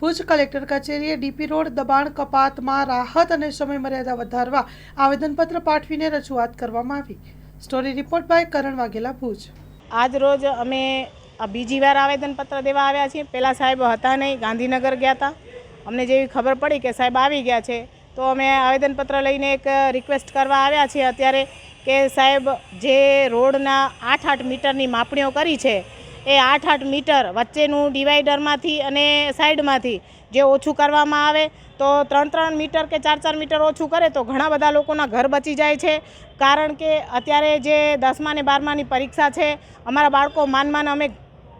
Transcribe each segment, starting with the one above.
Bhuj collector કચેરીએ DP road દબાણ કપાતમાં રાહત અને સમયમર્યાદા વધારવા આવેદનપત્ર પાઠવીને રજૂઆત કરવામાં આવી। સ્ટોરી રિપોર્ટ બાય કરણ વાઘેલા, ભુજ। આજ રોજ અમે બીજી વાર આવેદનપત્ર દેવા આવ્યા છીએ। પહેલાં સાહેબ હતા નહીં, ગાંધીનગર ગયા હતા। અમને જેવી ખબર પડી કે સાહેબ આવી ગયા છે તો અમે આવેદનપત્ર લઈને એક રિક્વેસ્ટ કરવા આવ્યા છીએ અત્યારે કે સાહેબ જે રોડના 8-8 મીટરની માપણીઓ કરી છે એ 8-8 મીટર વચ્ચેનું ડિવાઈડરમાંથી અને સાઈડમાંથી જે ઓછું કરવામાં આવે તો 3-3 મીટર કે 4-4 મીટર ઓછું કરે તો ઘણા બધા લોકોના ઘર બચી જાય છે। કારણ કે અત્યારે જે 10મા ને 12માની પરીક્ષા છે, અમારા બાળકો માન અમે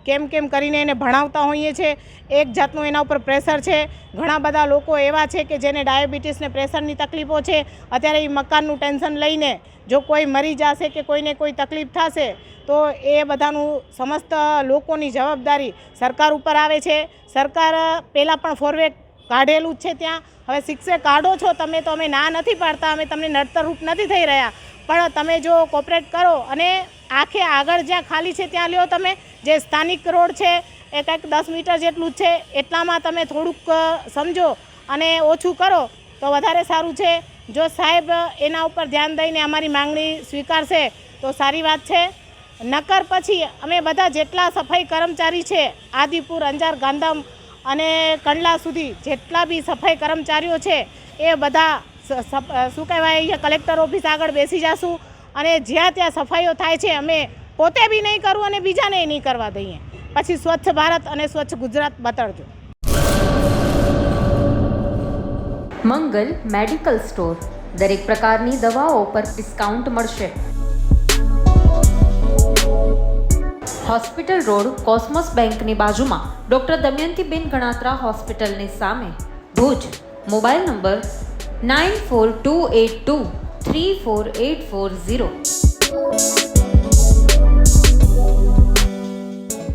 કેમ કરીને એને ભણાવતા હોઈએ છીએ। એક જાતનું એના ઉપર પ્રેશર છે। ઘણા બધા લોકો એવા છે કે જેને ડાયાબિટીસ ને પ્રેશરની તકલીફો છે। અત્યારે એ મકાનનું ટેન્શન લઈને જો કોઈ મરી જશે કે કોઈને કોઈ તકલીફ થશે તો એ બધાનું સમસ્ત લોકોની જવાબદારી સરકાર ઉપર આવે છે। સરકાર પહેલાં પણ ફોરવે કાઢેલું જ છે। ત્યાં હવે શિક્ષે કાઢો છો તમે તો અમે ના નથી પાડતા, અમે તમને નડતરરૂપ નથી થઈ રહ્યા, પણ તમે જો કોઓપરેટ કરો અને આખે આગળ જ્યાં ખાલી છે ત્યાં લ્યો। તમે જે સ્થાનિક રોડ છે એ કંઈક 10 મીટર જેટલું જ છે, એટલામાં તમે થોડુંક સમજો અને ઓછું કરો તો વધારે સારું છે। જો સાહેબ એના ઉપર ધ્યાન દઈને અમારી માંગણી સ્વીકારશે તો સારી વાત છે, નકર પછી અમે બધા જેટલા સફાઈ કર્મચારી છે આદિપુર, અંજાર, ગાંધમ અને કંડલા સુધી જેટલા બી સફાઈ કર્મચારીઓ છે એ બધા શું કહેવાય કલેક્ટર ઓફિસ આગળ બેસી જશું અને જ્યાં ત્યાં સફાઈઓ થાય છે અમે પોતે બી નહીં કરવું અને બીજાને નહીં કરવા દઈએ। પછી સ્વચ્છ ભારત અને સ્વચ્છ ગુજરાત બતાડજો। મંગલ મેડિકલ સ્ટોર, દરેક પ્રકારની દવાઓ પર ડિસ્કાઉન્ટ મળશે। હોસ્પિટલ રોડ, કોસ્મોસ બેંકની બાજુમાં, ડૉક્ટર દમયંતીબેન ગણાત્રા હોસ્પિટલની સામે, ભુજ। Mobile number 9428234840।